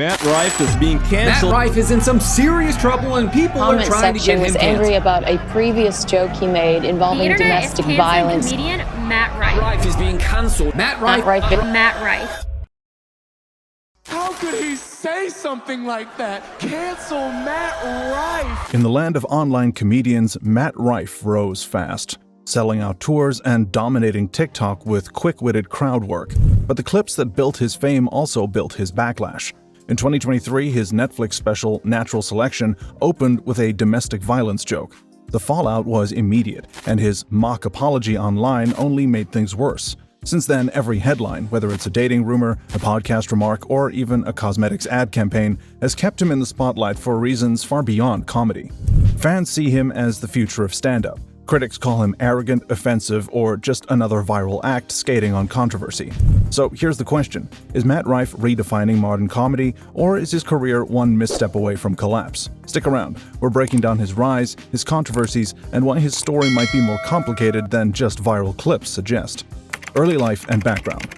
Matt Rife is being Matt canceled. Rife is in some serious trouble and people are trying to get him was canceled. angry about a previous joke he made involving domestic violence. Comedian Matt Rife. Rife is being canceled. Matt Rife. Matt Rife. How could he say something like that? Cancel Matt Rife. In the land of online comedians, Matt Rife rose fast, selling out tours and dominating TikTok with quick-witted crowd work. But the clips that built his fame also built his backlash. In 2023, his Netflix special, Natural Selection, opened with a domestic violence joke. The fallout was immediate, and his mock apology online only made things worse. Since then, every headline, whether it's a dating rumor, a podcast remark, or even a cosmetics ad campaign, has kept him in the spotlight for reasons far beyond comedy. Fans see him as the future of stand-up. Critics call him arrogant, offensive, or just another viral act skating on controversy. So here's the question. Is Matt Rife redefining modern comedy, or is his career one misstep away from collapse? Stick around. We're breaking down his rise, his controversies, and why his story might be more complicated than just viral clips suggest. Early life and background.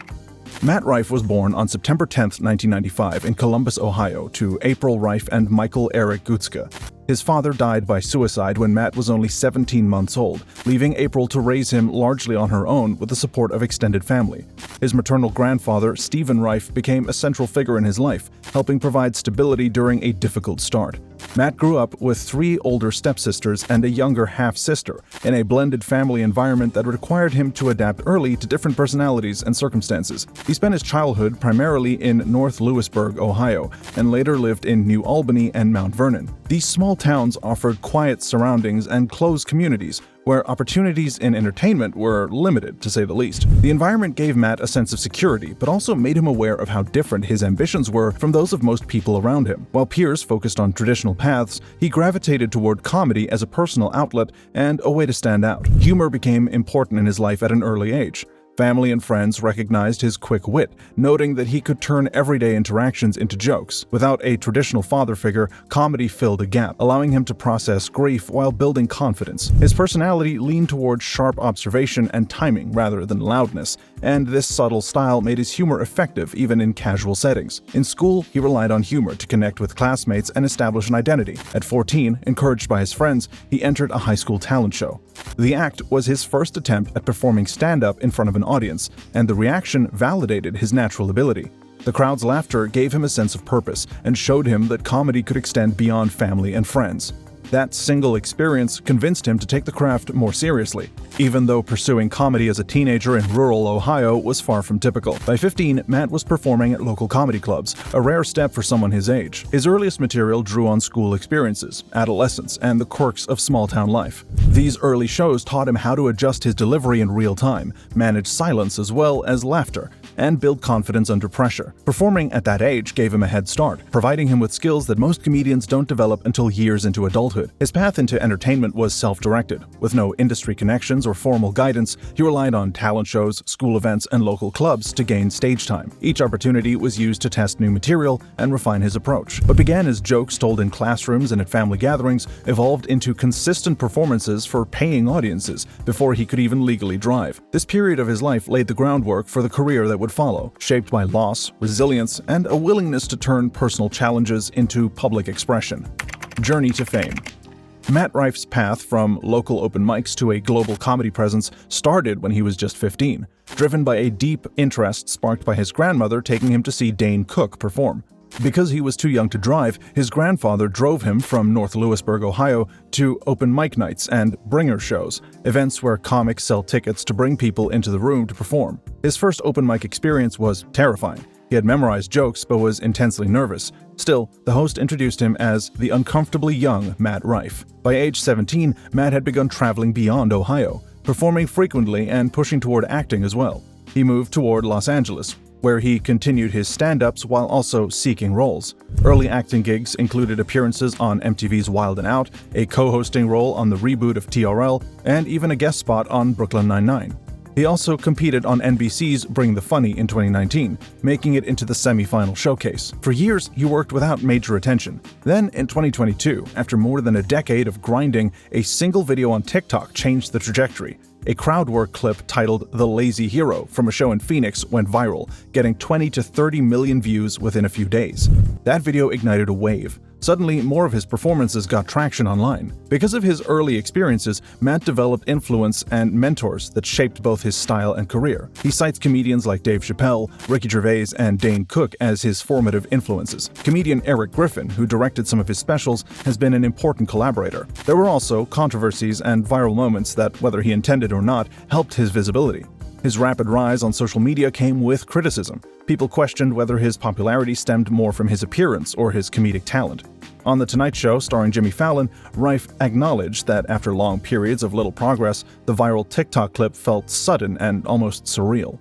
Matt Rife was born on September 10, 1995 in Columbus, Ohio, to April Rife and Michael Eric Gutska. His father died by suicide when Matt was only 17 months old, leaving April to raise him largely on her own with the support of extended family. His maternal grandfather, Stephen Rife, became a central figure in his life, helping provide stability during a difficult start. Matt grew up with 3 older stepsisters and a younger half-sister in a blended family environment that required him to adapt early to different personalities and circumstances. He spent his childhood primarily in North Lewisburg, Ohio, and later lived in New Albany and Mount Vernon. These small towns offered quiet surroundings and close communities, where opportunities in entertainment were limited, to say the least. The environment gave Matt a sense of security, but also made him aware of how different his ambitions were from those of most people around him. While peers focused on traditional paths, he gravitated toward comedy as a personal outlet and a way to stand out. Humor became important in his life at an early age. Family and friends recognized his quick wit, noting that he could turn everyday interactions into jokes. Without a traditional father figure, comedy filled a gap, allowing him to process grief while building confidence. His personality leaned towards sharp observation and timing rather than loudness, and this subtle style made his humor effective even in casual settings. In school, he relied on humor to connect with classmates and establish an identity. At 14, encouraged by his friends, he entered a high school talent show. The act was his first attempt at performing stand-up in front of an audience, and the reaction validated his natural ability. The crowd's laughter gave him a sense of purpose and showed him that comedy could extend beyond family and friends. That single experience convinced him to take the craft more seriously, even though pursuing comedy as a teenager in rural Ohio was far from typical. By 15, Matt was performing at local comedy clubs, a rare step for someone his age. His earliest material drew on school experiences, adolescence, and the quirks of small-town life. These early shows taught him how to adjust his delivery in real time, manage silence as well as laughter, and build confidence under pressure. Performing at that age gave him a head start, providing him with skills that most comedians don't develop until years into adulthood. His path into entertainment was self-directed. With no industry connections or formal guidance, he relied on talent shows, school events, and local clubs to gain stage time. Each opportunity was used to test new material and refine his approach. What began as jokes told in classrooms and at family gatherings evolved into consistent performances for paying audiences before he could even legally drive. This period of his life laid the groundwork for the career that would follow, shaped by loss, resilience, and a willingness to turn personal challenges into public expression. Journey to fame. Matt Rife's path from local open mics to a global comedy presence started when he was just 15, driven by a deep interest sparked by his grandmother taking him to see Dane Cook perform. Because he was too young to drive, his grandfather drove him from North Lewisburg, Ohio, to open mic nights and bringer shows, events where comics sell tickets to bring people into the room to perform. His first open mic experience was terrifying. He had memorized jokes but was intensely nervous. Still, the host introduced him as the uncomfortably young Matt Rife. By age 17, Matt had begun traveling beyond Ohio, performing frequently and pushing toward acting as well. He moved toward Los Angeles, where he continued his stand-ups while also seeking roles. Early acting gigs included appearances on MTV's Wild 'N Out, a co-hosting role on the reboot of TRL, and even a guest spot on Brooklyn Nine-Nine. He also competed on NBC's Bring the Funny in 2019, making it into the semi-final showcase. For years, he worked without major attention. Then, in 2022, after more than a decade of grinding, a single video on TikTok changed the trajectory. A crowd work clip titled "The Lazy Hero" from a show in Phoenix went viral, getting 20 to 30 million views within a few days. That video ignited a wave. Suddenly, more of his performances got traction online. Because of his early experiences, Matt developed influence and mentors that shaped both his style and career. He cites comedians like Dave Chappelle, Ricky Gervais, and Dane Cook as his formative influences. Comedian Eric Griffin, who directed some of his specials, has been an important collaborator. There were also controversies and viral moments that, whether he intended or not, helped his visibility. His rapid rise on social media came with criticism. People questioned whether his popularity stemmed more from his appearance or his comedic talent. On The Tonight Show, starring Jimmy Fallon, Rife acknowledged that after long periods of little progress, the viral TikTok clip felt sudden and almost surreal.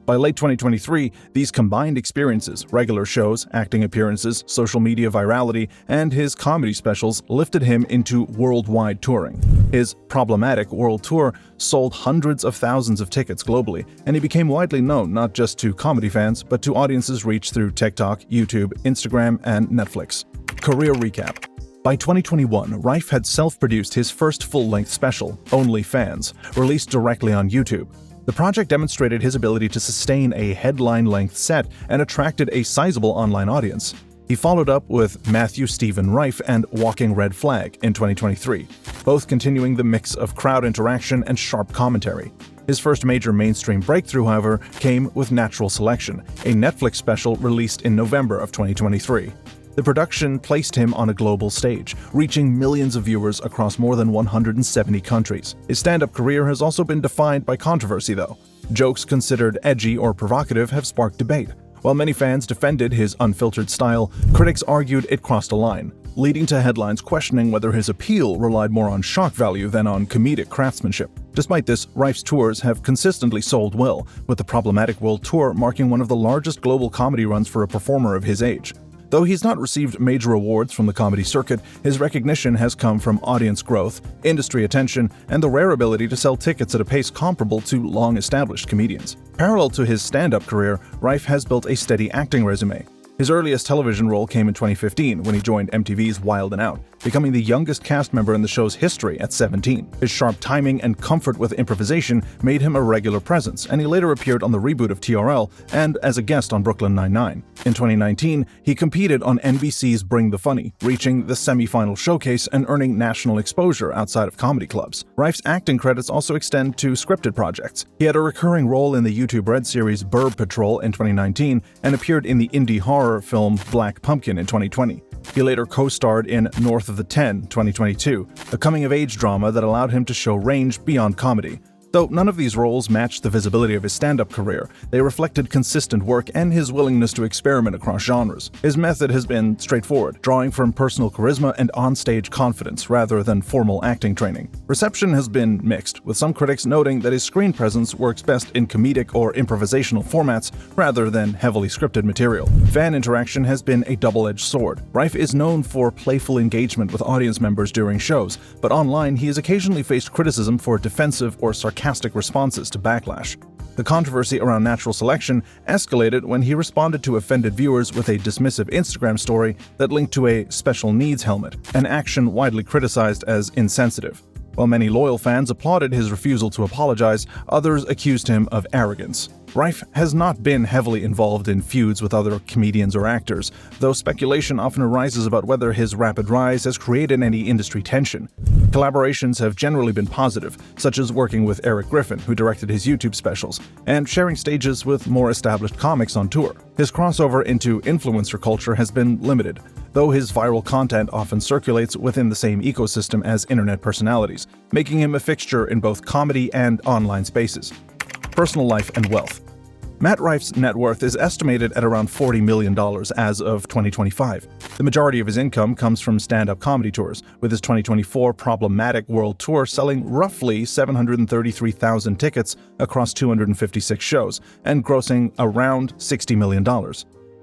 By late 2023, these combined experiences, regular shows, acting appearances, social media virality, and his comedy specials lifted him into worldwide touring. His problematic world tour sold hundreds of thousands of tickets globally, and he became widely known not just to comedy fans, but to audiences reached through TikTok, YouTube, Instagram, and Netflix. Career recap. By 2021, Rife had self-produced his first full-length special, Only Fans, released directly on YouTube. The project demonstrated his ability to sustain a headline-length set and attracted a sizable online audience. He followed up with Matthew Stephen Rife and Walking Red Flag in 2023, both continuing the mix of crowd interaction and sharp commentary. His first major mainstream breakthrough, however, came with Natural Selection, a Netflix special released in November of 2023. The production placed him on a global stage, reaching millions of viewers across more than 170 countries. His stand-up career has also been defined by controversy, though. Jokes considered edgy or provocative have sparked debate. While many fans defended his unfiltered style, critics argued it crossed a line, leading to headlines questioning whether his appeal relied more on shock value than on comedic craftsmanship. Despite this, Rife's tours have consistently sold well, with the Problematic World Tour marking one of the largest global comedy runs for a performer of his age. Though he's not received major awards from the comedy circuit, his recognition has come from audience growth, industry attention, and the rare ability to sell tickets at a pace comparable to long-established comedians. Parallel to his stand-up career, Rife has built a steady acting resume. His earliest television role came in 2015 when he joined MTV's Wild 'N Out, becoming the youngest cast member in the show's history at 17. His sharp timing and comfort with improvisation made him a regular presence, and he later appeared on the reboot of TRL and as a guest on Brooklyn Nine-Nine. In 2019, he competed on NBC's Bring the Funny, reaching the semi-final showcase and earning national exposure outside of comedy clubs. Rife's acting credits also extend to scripted projects. He had a recurring role in the YouTube Red series Burb Patrol in 2019 and appeared in the indie horror film Black Pumpkin in 2020. He later co-starred in North of the 10, 2022, a coming-of-age drama that allowed him to show range beyond comedy. Though none of these roles matched the visibility of his stand-up career, they reflected consistent work and his willingness to experiment across genres. His method has been straightforward, drawing from personal charisma and on-stage confidence rather than formal acting training. Reception has been mixed, with some critics noting that his screen presence works best in comedic or improvisational formats rather than heavily scripted material. Fan interaction has been a double-edged sword. Rife is known for playful engagement with audience members during shows, but online he has occasionally faced criticism for defensive or sarcastic responses to backlash. The controversy around Natural Selection escalated when he responded to offended viewers with a dismissive Instagram story that linked to a special needs helmet, an action widely criticized as insensitive. While many loyal fans applauded his refusal to apologize, others accused him of arrogance. Rife has not been heavily involved in feuds with other comedians or actors, though speculation often arises about whether his rapid rise has created any industry tension. Collaborations have generally been positive, such as working with Eric Griffin, who directed his YouTube specials, and sharing stages with more established comics on tour. His crossover into influencer culture has been limited, though his viral content often circulates within the same ecosystem as internet personalities, making him a fixture in both comedy and online spaces. Personal life and wealth. Matt Rife's net worth is estimated at around $40 million as of 2025. The majority of his income comes from stand-up comedy tours, with his 2024 Problematic World Tour selling roughly 733,000 tickets across 256 shows and grossing around $60 million.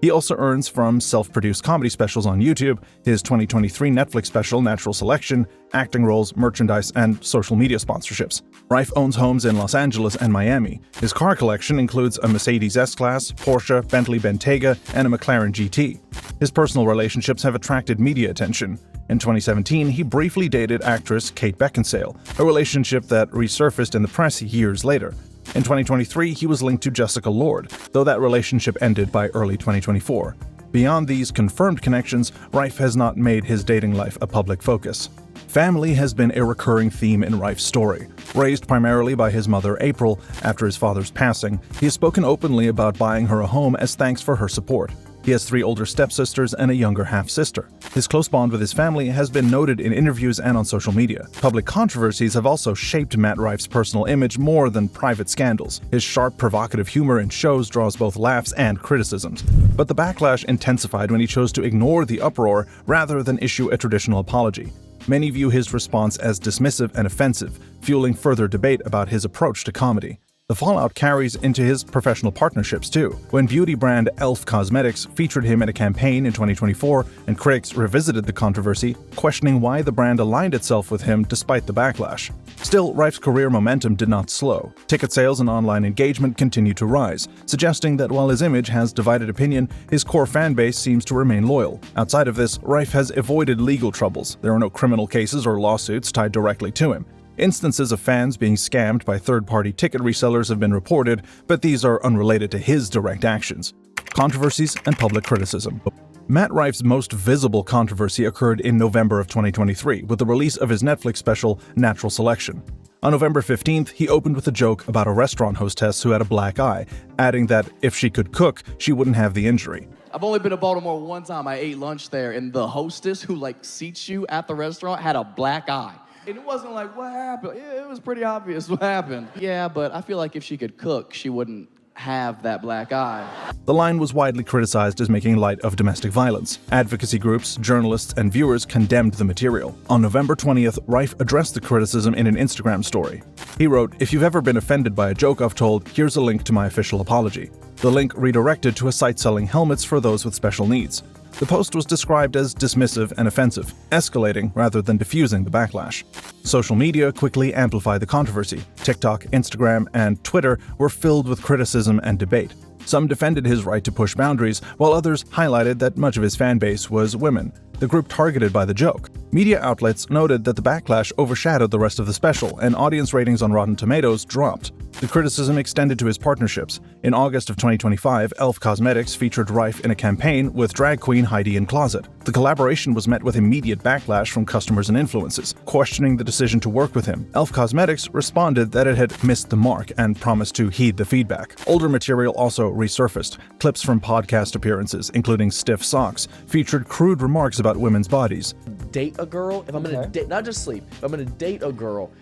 He also earns from self-produced comedy specials on YouTube, his 2023 Netflix special Natural Selection, acting roles, merchandise, and social media sponsorships. Rife owns homes in Los Angeles and Miami. His car collection includes a Mercedes S-Class, Porsche, Bentley Bentayga, and a McLaren GT. His personal relationships have attracted media attention. In 2017, he briefly dated actress Kate Beckinsale, a relationship that resurfaced in the press years later. In 2023, he was linked to Jessica Lord, though that relationship ended by early 2024. Beyond these confirmed connections, Rife has not made his dating life a public focus. Family has been a recurring theme in Rife's story. Raised primarily by his mother, April, after his father's passing, he has spoken openly about buying her a home as thanks for her support. He has 3 older stepsisters and a younger half-sister. His close bond with his family has been noted in interviews and on social media. Public controversies have also shaped Matt Rife's personal image more than private scandals. His sharp, provocative humor in shows draws both laughs and criticisms. But the backlash intensified when he chose to ignore the uproar rather than issue a traditional apology. Many view his response as dismissive and offensive, fueling further debate about his approach to comedy. The fallout carries into his professional partnerships too. When beauty brand e.l.f. Cosmetics featured him in a campaign in 2024, and critics revisited the controversy, questioning why the brand aligned itself with him despite the backlash. Still, Rife's career momentum did not slow. Ticket sales and online engagement continue to rise, suggesting that while his image has divided opinion, his core fan base seems to remain loyal. Outside of this, Rife has avoided legal troubles. There are no criminal cases or lawsuits tied directly to him. Instances of fans being scammed by third-party ticket resellers have been reported, but these are unrelated to his direct actions. Controversies and public criticism. Matt Rife's most visible controversy occurred in November of 2023 with the release of his Netflix special Natural Selection. On November 15th, he opened with a joke about a restaurant hostess who had a black eye, adding that if she could cook, she wouldn't have the injury. I've only been to Baltimore one time. I ate lunch there, and the hostess who seats you at the restaurant had a black eye. And it wasn't like, what happened? It was pretty obvious what happened. Yeah, but I feel like if she could cook, she wouldn't have that black eye. The line was widely criticized as making light of domestic violence. Advocacy groups, journalists, and viewers condemned the material. On November 20th, Rife addressed the criticism in an Instagram story. He wrote, "If you've ever been offended by a joke I've told, here's a link to my official apology." The link redirected to a site selling helmets for those with special needs. The post was described as dismissive and offensive, escalating rather than diffusing the backlash. Social media quickly amplified the controversy. TikTok, Instagram, and Twitter were filled with criticism and debate. Some defended his right to push boundaries, while others highlighted that much of his fan base was women, the group targeted by the joke. Media outlets noted that the backlash overshadowed the rest of the special, and audience ratings on Rotten Tomatoes dropped. The criticism extended to his partnerships. In August of 2025, e.l.f. Cosmetics featured Rife in a campaign with drag queen Heidi N Closet. The collaboration was met with immediate backlash from customers and influencers, questioning the decision to work with him. e.l.f. Cosmetics responded that it had missed the mark and promised to heed the feedback. Older material also resurfaced. Clips from podcast appearances, including Stiff Socks, featured crude remarks about women's bodies. Date a girl, if I'm gonna date, not just sleep, if I'm gonna date a girl,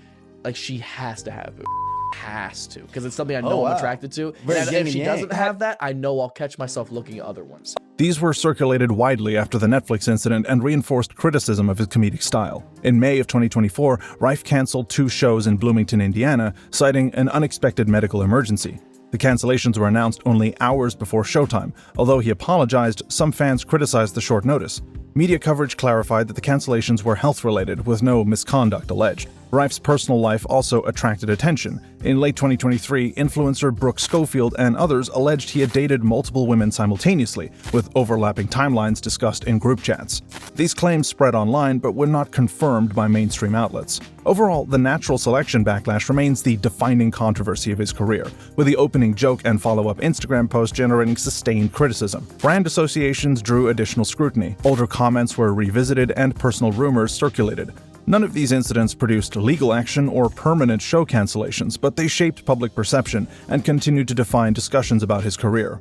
she has to have it. Has to, because it's something I know I'm attracted to. And if she doesn't have that, I know I'll catch myself looking at other ones. These were circulated widely after the Netflix incident and reinforced criticism of his comedic style. In May of 2024, Rife canceled 2 shows in Bloomington, Indiana, citing an unexpected medical emergency. The cancellations were announced only hours before showtime. Although he apologized, some fans criticized the short notice. Media coverage clarified that the cancellations were health-related, with no misconduct alleged. Rife's personal life also attracted attention. In late 2023, influencer Brooke Schofield and others alleged he had dated multiple women simultaneously, with overlapping timelines discussed in group chats. These claims spread online but were not confirmed by mainstream outlets. Overall, the Natural Selection backlash remains the defining controversy of his career, with the opening joke and follow-up Instagram post generating sustained criticism. Brand associations drew additional scrutiny, older comments were revisited, and personal rumors circulated. None of these incidents produced legal action or permanent show cancellations, but they shaped public perception and continued to define discussions about his career.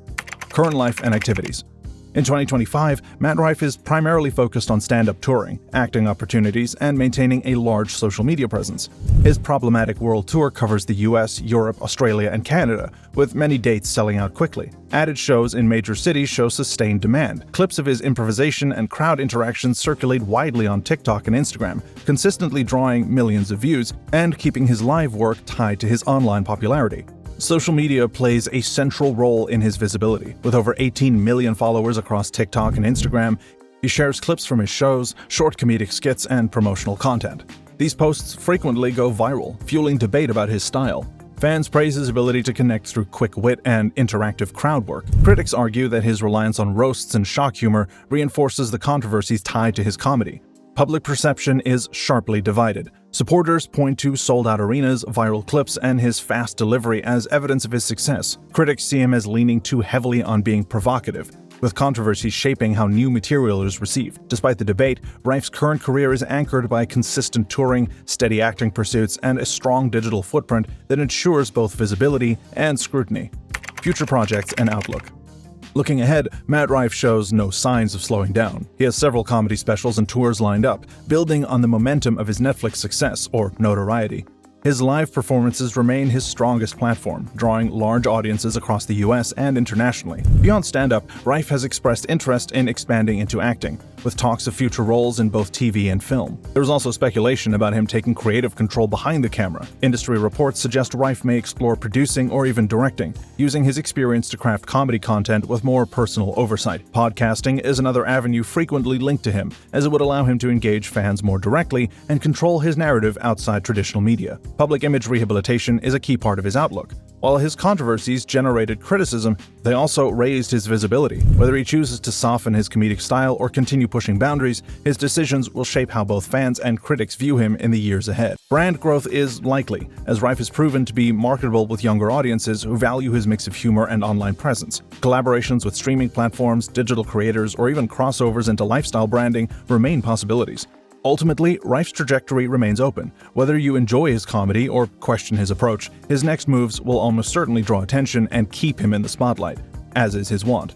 Current life and activities. In 2025, Matt Rife is primarily focused on stand-up touring, acting opportunities, and maintaining a large social media presence. His problematic world tour covers the US, Europe, Australia, and Canada, with many dates selling out quickly. Added shows in major cities show sustained demand. Clips of his improvisation and crowd interactions circulate widely on TikTok and Instagram, consistently drawing millions of views and keeping his live work tied to his online popularity. Social media plays a central role in his visibility. With over 18 million followers across TikTok and Instagram, he shares clips from his shows, short comedic skits, and promotional content. These posts frequently go viral, fueling debate about his style. Fans praise his ability to connect through quick wit and interactive crowd work. Critics argue that his reliance on roasts and shock humor reinforces the controversies tied to his comedy. Public perception is sharply divided. Supporters point to sold-out arenas, viral clips, and his fast delivery as evidence of his success. Critics see him as leaning too heavily on being provocative, with controversies shaping how new material is received. Despite the debate, Rife's current career is anchored by consistent touring, steady acting pursuits, and a strong digital footprint that ensures both visibility and scrutiny. Future projects and outlook. Looking ahead, Matt Rife shows no signs of slowing down. He has several comedy specials and tours lined up, building on the momentum of his Netflix success or notoriety. His live performances remain his strongest platform, drawing large audiences across the US and internationally. Beyond stand-up, Rife has expressed interest in expanding into acting, with talks of future roles in both TV and film. There is also speculation about him taking creative control behind the camera. Industry reports suggest Rife may explore producing or even directing, using his experience to craft comedy content with more personal oversight. Podcasting is another avenue frequently linked to him, as it would allow him to engage fans more directly and control his narrative outside traditional media. Public image rehabilitation is a key part of his outlook. While his controversies generated criticism, they also raised his visibility. Whether he chooses to soften his comedic style or continue pushing boundaries, his decisions will shape how both fans and critics view him in the years ahead. Brand growth is likely, as Rife has proven to be marketable with younger audiences who value his mix of humor and online presence. Collaborations with streaming platforms, digital creators, or even crossovers into lifestyle branding remain possibilities. Ultimately, Rife's trajectory remains open. Whether you enjoy his comedy or question his approach, his next moves will almost certainly draw attention and keep him in the spotlight, as is his wont.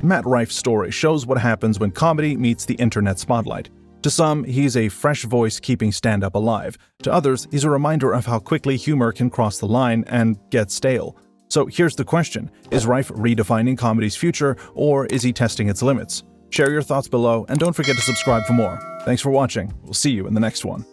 Matt Rife's story shows what happens when comedy meets the internet spotlight. To some, he's a fresh voice keeping stand-up alive. To others, he's a reminder of how quickly humor can cross the line and get stale. So here's the question: is Rife redefining comedy's future, or is he testing its limits? Share your thoughts below, and don't forget to subscribe for more. Thanks for watching. We'll see you in the next one.